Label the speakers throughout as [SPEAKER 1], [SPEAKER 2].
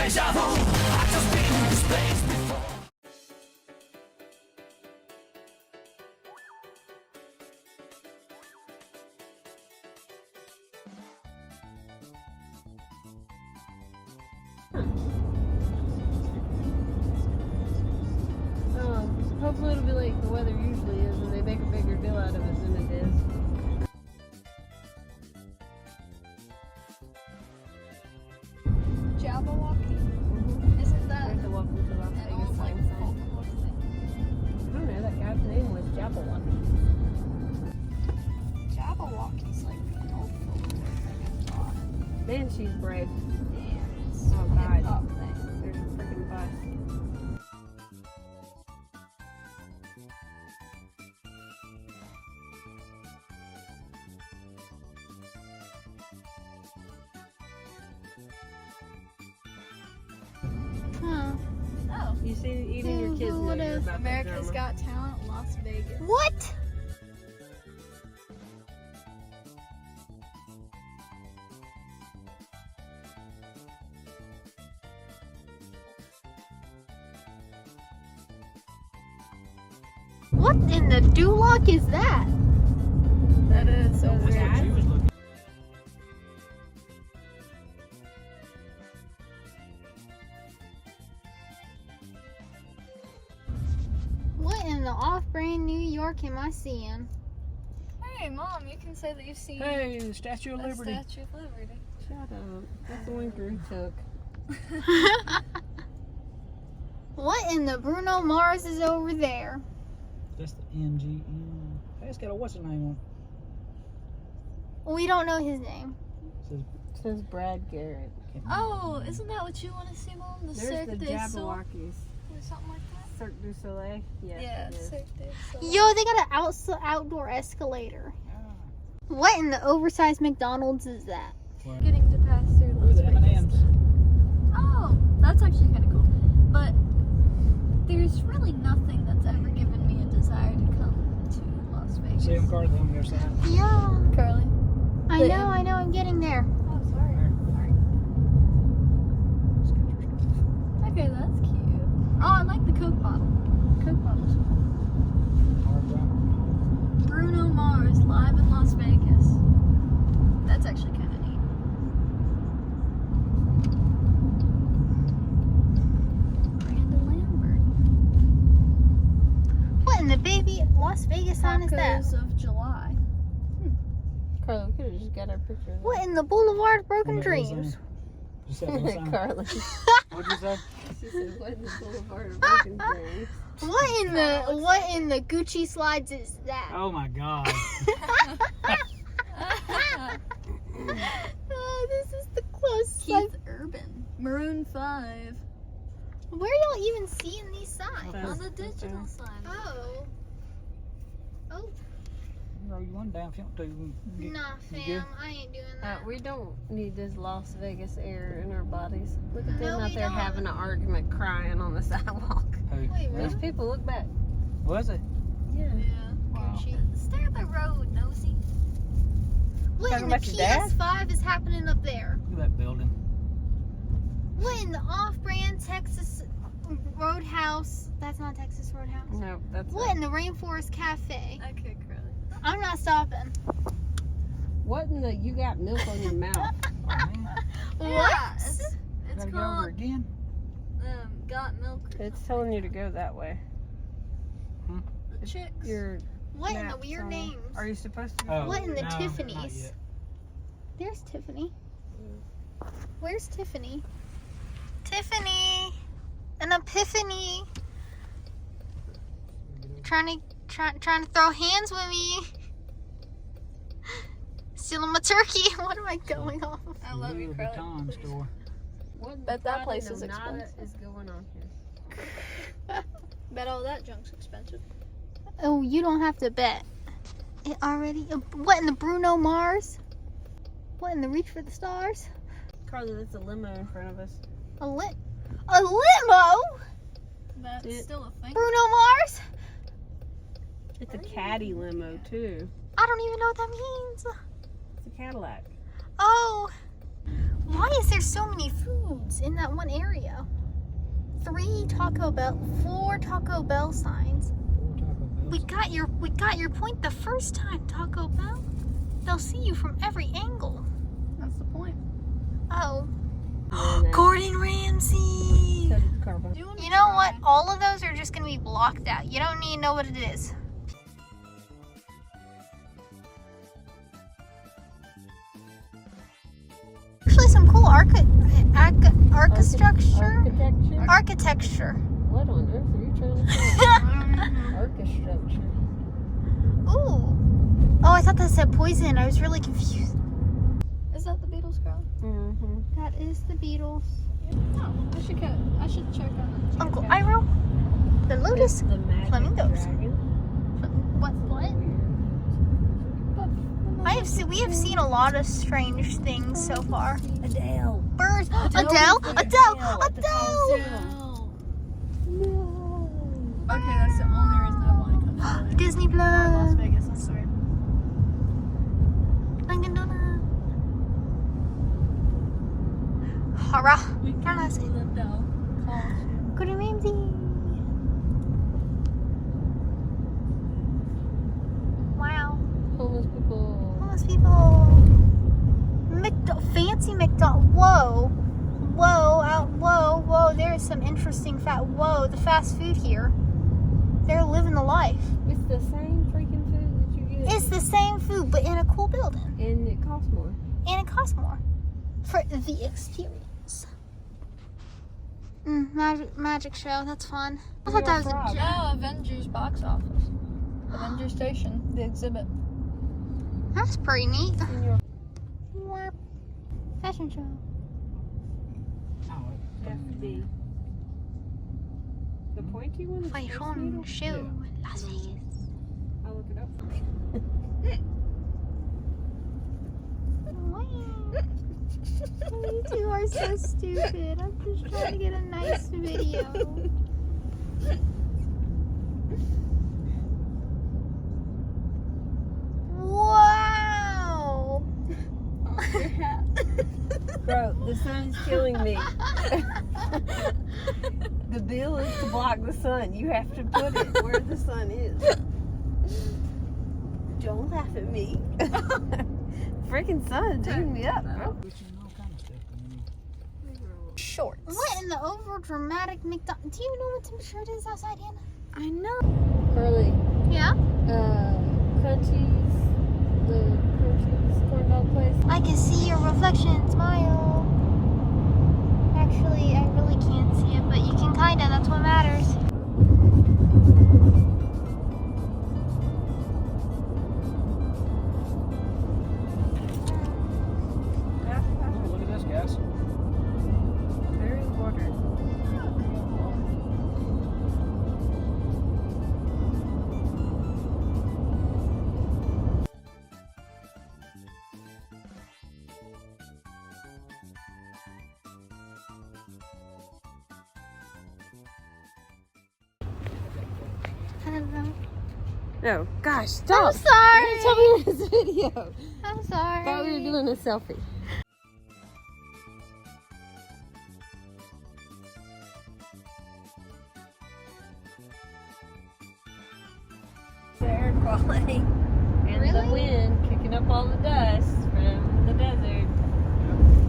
[SPEAKER 1] deja vu. I just been in this place before.
[SPEAKER 2] Hopefully it'll be like the weather usually is, and they make a bigger deal out of it than it is.
[SPEAKER 3] Jabberwocky? Isn't that
[SPEAKER 2] There's a welcome to Las
[SPEAKER 3] an
[SPEAKER 2] Vegas
[SPEAKER 3] old like
[SPEAKER 2] sign.
[SPEAKER 3] folklore thing?
[SPEAKER 2] I don't know, that guy's name was Jabberwocky.
[SPEAKER 3] Jabberwocky's like an old folklore thing, I thought.
[SPEAKER 2] Man, she's brave.
[SPEAKER 3] Damn, it's
[SPEAKER 2] Oh,
[SPEAKER 3] a
[SPEAKER 2] God.
[SPEAKER 3] hip-hop thing.
[SPEAKER 2] There's a freaking bus.
[SPEAKER 3] Huh. Oh.
[SPEAKER 2] You see, even your kids know you're about
[SPEAKER 3] America's
[SPEAKER 2] that drama.
[SPEAKER 3] Got Talent, Las Vegas.
[SPEAKER 4] What? What in the dewlock is that?
[SPEAKER 3] That is so
[SPEAKER 2] That's
[SPEAKER 3] weird.
[SPEAKER 2] right.
[SPEAKER 1] She was looking.
[SPEAKER 4] What in the off-brand New York am I seeing?
[SPEAKER 3] Hey, Mom, you can say that you've seen
[SPEAKER 1] Hey, the Statue of
[SPEAKER 3] the
[SPEAKER 1] Liberty.
[SPEAKER 3] Statue of Liberty.
[SPEAKER 2] Shut up. That's the one Drew took.
[SPEAKER 4] What in the Bruno Mars is over there?
[SPEAKER 1] That's the MGM. Hey, it's got a what's the name on
[SPEAKER 4] We don't know his name.
[SPEAKER 1] it?
[SPEAKER 2] It says Brad Garrett.
[SPEAKER 3] Oh, isn't that what you want to see, Mom? The
[SPEAKER 2] There's
[SPEAKER 3] Cirque
[SPEAKER 2] the
[SPEAKER 3] du Soleil
[SPEAKER 2] Jabberwockies.
[SPEAKER 3] or something like that?
[SPEAKER 2] Cirque du Soleil? Yes,
[SPEAKER 3] Yeah,
[SPEAKER 2] it is.
[SPEAKER 3] Cirque du Soleil.
[SPEAKER 4] Yo, they got an outdoor escalator. What in the oversized McDonald's is that?
[SPEAKER 3] Getting to pass through
[SPEAKER 1] Ooh,
[SPEAKER 3] Las
[SPEAKER 1] the
[SPEAKER 3] Vegas.
[SPEAKER 1] M&Ms.
[SPEAKER 3] Oh, that's actually kind of cool. But there's really nothing that's ever given me a desire to come to Las Vegas.
[SPEAKER 1] See them cars on the other side.
[SPEAKER 4] Yeah.
[SPEAKER 3] Carly.
[SPEAKER 4] I know, I'm getting there.
[SPEAKER 3] Oh, sorry. Okay, that's cute. Oh, I like the Coke bottle. Coke bottle's cool.
[SPEAKER 1] Hard drive.
[SPEAKER 3] Bruno Mars live in Las Vegas. That's actually kind of neat. Miranda Lambert.
[SPEAKER 4] What in the baby Las Vegas sign is that?
[SPEAKER 3] Tacos of July.
[SPEAKER 2] Carla, we could have just got our picture of
[SPEAKER 4] What in the Boulevard of Broken
[SPEAKER 1] What that was
[SPEAKER 4] Dreams?
[SPEAKER 1] You said one
[SPEAKER 2] that.
[SPEAKER 1] sign.
[SPEAKER 2] Carla.
[SPEAKER 1] What'd you say?
[SPEAKER 2] She said, what in the Boulevard of Broken Dreams?
[SPEAKER 4] What in the Gucci slides is that?
[SPEAKER 1] Oh my God.
[SPEAKER 4] This is the closest.
[SPEAKER 3] Keith Urban. Maroon 5.
[SPEAKER 4] Where are y'all even seeing these signs?
[SPEAKER 3] On the digital sign.
[SPEAKER 4] Oh. Oh,
[SPEAKER 1] Roll you one down if you want to. You
[SPEAKER 4] nah,
[SPEAKER 1] you
[SPEAKER 4] fam.
[SPEAKER 1] good?
[SPEAKER 4] I ain't doing that.
[SPEAKER 2] We don't need this Las Vegas air in our bodies. Look at them
[SPEAKER 4] No,
[SPEAKER 2] out
[SPEAKER 4] we
[SPEAKER 2] there
[SPEAKER 4] don't.
[SPEAKER 2] having an argument, crying on the sidewalk.
[SPEAKER 1] Who?
[SPEAKER 4] Wait,
[SPEAKER 2] Those
[SPEAKER 4] really?
[SPEAKER 2] people look back.
[SPEAKER 1] Was it?
[SPEAKER 2] Yeah.
[SPEAKER 3] Yeah.
[SPEAKER 1] Wow.
[SPEAKER 4] Gucci.
[SPEAKER 3] Stay at the road, nosy.
[SPEAKER 4] What
[SPEAKER 2] Talking
[SPEAKER 4] in the
[SPEAKER 2] about your dad?
[SPEAKER 4] PS5 is happening up there?
[SPEAKER 1] Look at that building.
[SPEAKER 4] What in the off-brand Texas Roadhouse? That's not Texas Roadhouse.
[SPEAKER 2] No, that's
[SPEAKER 4] What in the Rainforest Cafe?
[SPEAKER 3] Okay, Carly.
[SPEAKER 4] I'm not stopping.
[SPEAKER 2] what in the you got milk on your mouth?
[SPEAKER 1] Oh man.
[SPEAKER 4] What?
[SPEAKER 3] Yeah, it's
[SPEAKER 1] Gotta go over
[SPEAKER 3] called
[SPEAKER 1] again.
[SPEAKER 3] Got Milk. or
[SPEAKER 2] It's
[SPEAKER 3] something.
[SPEAKER 2] telling you to go that way.
[SPEAKER 3] The chicks.
[SPEAKER 2] Your
[SPEAKER 4] What in the
[SPEAKER 2] map's
[SPEAKER 4] weird
[SPEAKER 2] on-
[SPEAKER 4] names?
[SPEAKER 2] Are you supposed to?
[SPEAKER 1] Oh,
[SPEAKER 4] What in the
[SPEAKER 1] no, not
[SPEAKER 4] Tiffany's?
[SPEAKER 1] yet.
[SPEAKER 4] There's Tiffany. Where's Tiffany? Tiffany! An epiphany! Trying to throw hands with me. Stealing my turkey. What am I going off?
[SPEAKER 3] I love you,
[SPEAKER 1] Louis
[SPEAKER 3] Carly.
[SPEAKER 1] Vuitton store.
[SPEAKER 2] What
[SPEAKER 3] Bet that place
[SPEAKER 2] Friday
[SPEAKER 3] is
[SPEAKER 2] Nada
[SPEAKER 3] expensive.
[SPEAKER 2] is going on here?
[SPEAKER 3] Bet all that junk's expensive.
[SPEAKER 4] Oh, you don't have to bet. It already. What in the Bruno Mars? What in the Reach for the Stars?
[SPEAKER 2] Carla, that's a limo in front of us.
[SPEAKER 4] A limo?
[SPEAKER 3] That's
[SPEAKER 2] It-
[SPEAKER 3] still a thing.
[SPEAKER 4] Bruno Mars?
[SPEAKER 2] It's a caddy limo too.
[SPEAKER 4] I don't even know what that means.
[SPEAKER 2] It's a Cadillac.
[SPEAKER 4] Oh, why is there there's so many foods in that one area. 4 Taco Bell signs. We got your point the first time, Taco Bell. They'll see you from every angle.
[SPEAKER 2] That's the point.
[SPEAKER 4] Oh. Gordon Ramsay! You know what? All of those are just gonna be blocked out. You don't need to know what it is. Actually, some cool architecture.
[SPEAKER 2] What on earth are you trying to say? Architecture.
[SPEAKER 4] Ooh. Oh, I thought that said poison. I was really confused.
[SPEAKER 3] Is that the Beatles girl?
[SPEAKER 2] Mm-hmm.
[SPEAKER 4] That is the Beatles.
[SPEAKER 3] Oh, I should check on it.
[SPEAKER 4] Uncle Iroh. The Lotus.
[SPEAKER 2] The magic
[SPEAKER 4] Flamingos.
[SPEAKER 2] dragon.
[SPEAKER 4] What? We have seen a lot of strange things so far.
[SPEAKER 2] Adele.
[SPEAKER 4] Birds. Adele.
[SPEAKER 2] No.
[SPEAKER 3] Okay, that's the only reason I want to come to
[SPEAKER 4] Disney
[SPEAKER 3] Las
[SPEAKER 4] Plus.
[SPEAKER 3] Vegas. I'm sorry.
[SPEAKER 4] Dunkin' Donut. Hurrah.
[SPEAKER 3] We
[SPEAKER 4] Hurrah.
[SPEAKER 3] lived out.
[SPEAKER 4] Gordon Ramsay. Wow.
[SPEAKER 2] Homeless people.
[SPEAKER 4] Homeless people. Fancy McDonald's. Whoa. Whoa. There is some interesting Whoa, the fast food here. They're living the life.
[SPEAKER 2] It's the same freaking food that you get.
[SPEAKER 4] It's the same food, but in a cool building.
[SPEAKER 2] And it costs more.
[SPEAKER 4] And it costs more. For the experience. Magic show. That's fun. I thought that was a joke.
[SPEAKER 3] No, Avengers box office. Avengers Station, the exhibit.
[SPEAKER 4] That's pretty neat.
[SPEAKER 2] In your
[SPEAKER 4] Warp. Fashion show.
[SPEAKER 2] FD. The pointy one?
[SPEAKER 4] Fashion show. Las Vegas.
[SPEAKER 2] I'll look it up.
[SPEAKER 4] You two are so stupid. I'm just trying to get a nice video. Wow!
[SPEAKER 2] Bro, the sun's killing me. The bill is to block the sun. You have to put it where the sun is. Don't laugh at me. Freaking sun's eating me up, bro.
[SPEAKER 4] Shorts. What in the over dramatic McDonald's? Do you know what temperature it is outside, Hannah?
[SPEAKER 3] I know.
[SPEAKER 2] Curly.
[SPEAKER 4] Yeah?
[SPEAKER 2] Crunchies. The Crunchies corn dog place.
[SPEAKER 4] I can see your reflection. Smile. Actually, I really can't see it, but you can kinda. That's what matters.
[SPEAKER 1] Look at this, guys.
[SPEAKER 2] Very important. No, gosh, stop.
[SPEAKER 4] I'm sorry.
[SPEAKER 2] You told me this video.
[SPEAKER 4] I'm sorry.
[SPEAKER 2] I thought we were doing a selfie. The air quality and
[SPEAKER 4] Really?
[SPEAKER 2] the wind kicking up all the dust from the desert.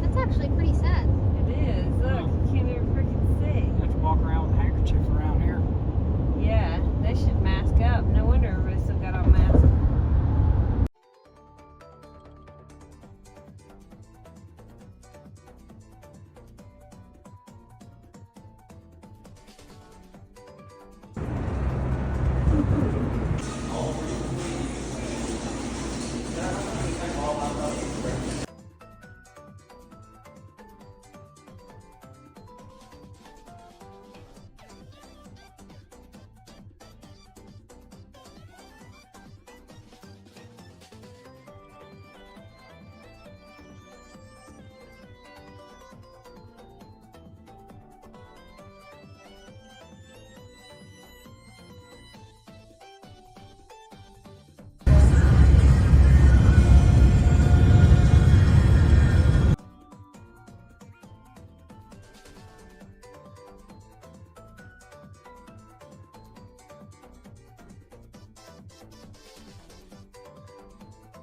[SPEAKER 4] That's actually pretty sad.
[SPEAKER 2] It is. Look, you can't even freaking see.
[SPEAKER 1] You have to walk around with a handkerchief around here.
[SPEAKER 2] Yeah, they should mask up. No wonder everybody still got on masks.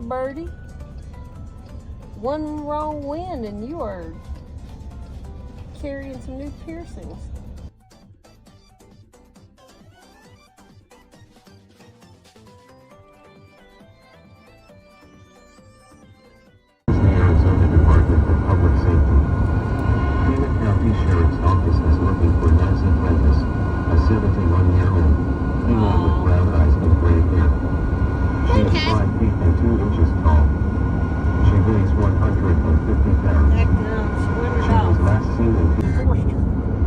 [SPEAKER 2] birdie. One wrong wind and you are carrying some new piercings.
[SPEAKER 5] Arizona Department of Public Safety. Pima County Sheriff's Office is looking for Nancy Cletus, a 71-year-old female with brown eyes and gray hair. She is 5 feet and 2 inches tall. She weighs 150 pounds. She was last seen in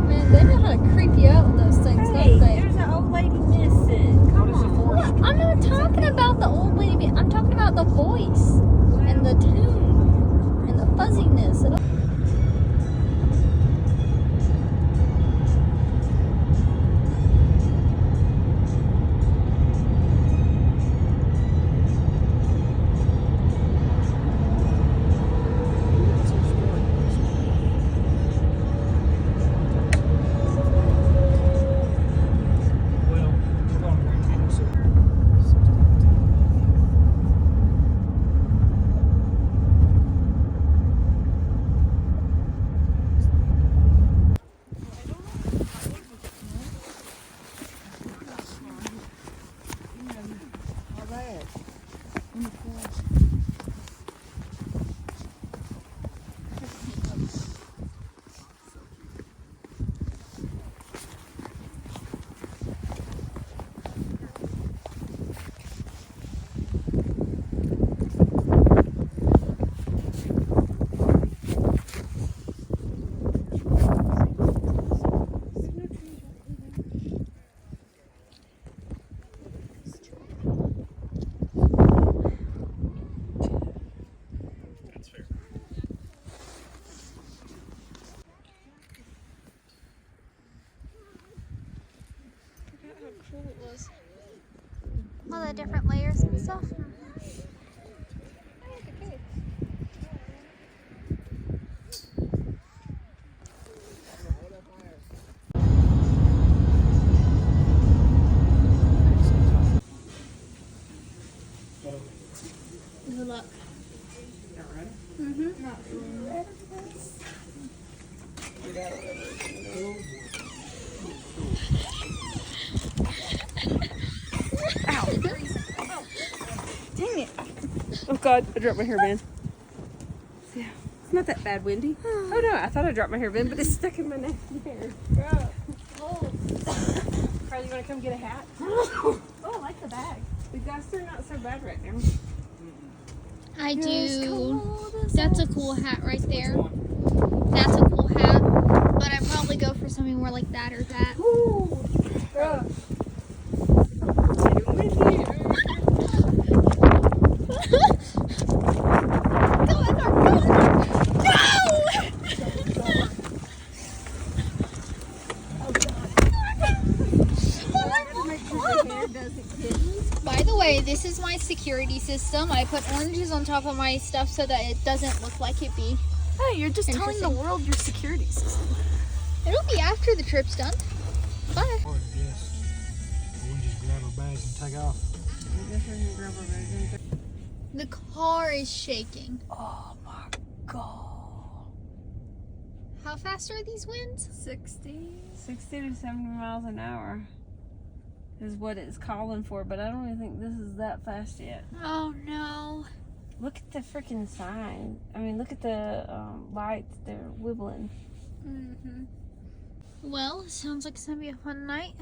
[SPEAKER 3] Man, they know how to creep you out with those things, don't they?
[SPEAKER 2] There's an old lady missing. Come on.
[SPEAKER 3] I'm not talking about the old lady. I'm talking about the voice and the tune and the fuzziness. And
[SPEAKER 1] Well, we're going to bring closer.
[SPEAKER 4] All the different layers and stuff. Good luck.
[SPEAKER 2] Dang it. Oh God, I dropped my hairband. Yeah, it's not that bad, Wendy. Oh no, I thought I dropped my hairband, but it's stuck in my neck hair. Carly, you want to come get a hat?
[SPEAKER 3] Oh, I like the bag.
[SPEAKER 2] The gusts are not so bad right now.
[SPEAKER 4] I
[SPEAKER 3] Yes,
[SPEAKER 4] do.
[SPEAKER 3] cold as
[SPEAKER 4] That's a
[SPEAKER 3] ice.
[SPEAKER 4] cool hat right there. That's a cool hat. But I'd probably go for something more like that or that.
[SPEAKER 2] Ooh, bro.
[SPEAKER 4] Go in there, go in there. By the way, this is my security system. I put oranges on top of my stuff so that it doesn't look like it be.
[SPEAKER 3] Hey, you're just telling the world your security system.
[SPEAKER 4] It'll be after the trip's done. Bye.
[SPEAKER 1] Hard to guess. We'll just grab our bags and take off.
[SPEAKER 4] The car is shaking.
[SPEAKER 2] Oh my God.
[SPEAKER 4] How fast are these winds?
[SPEAKER 2] 60 to 70 miles an hour is what it's calling for, but I don't even think this is that fast yet.
[SPEAKER 4] Oh no.
[SPEAKER 2] Look at the freaking sign. I mean, look at the lights. They're wibbling.
[SPEAKER 4] Well, sounds like it's gonna be a fun night.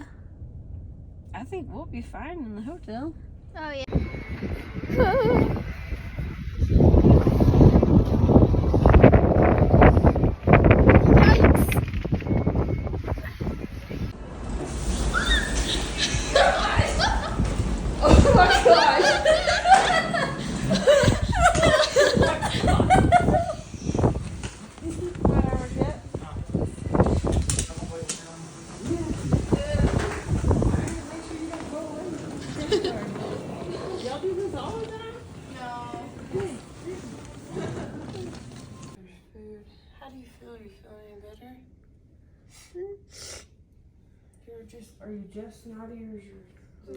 [SPEAKER 2] I think we'll be fine in the hotel.
[SPEAKER 4] Oh yeah.
[SPEAKER 2] Y'all do this all the time?
[SPEAKER 3] No.
[SPEAKER 2] Food. How do you feel? Are you feeling any better? Are you just snotty or is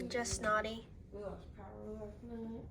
[SPEAKER 2] your
[SPEAKER 3] Just snotty.
[SPEAKER 2] we lost power last night?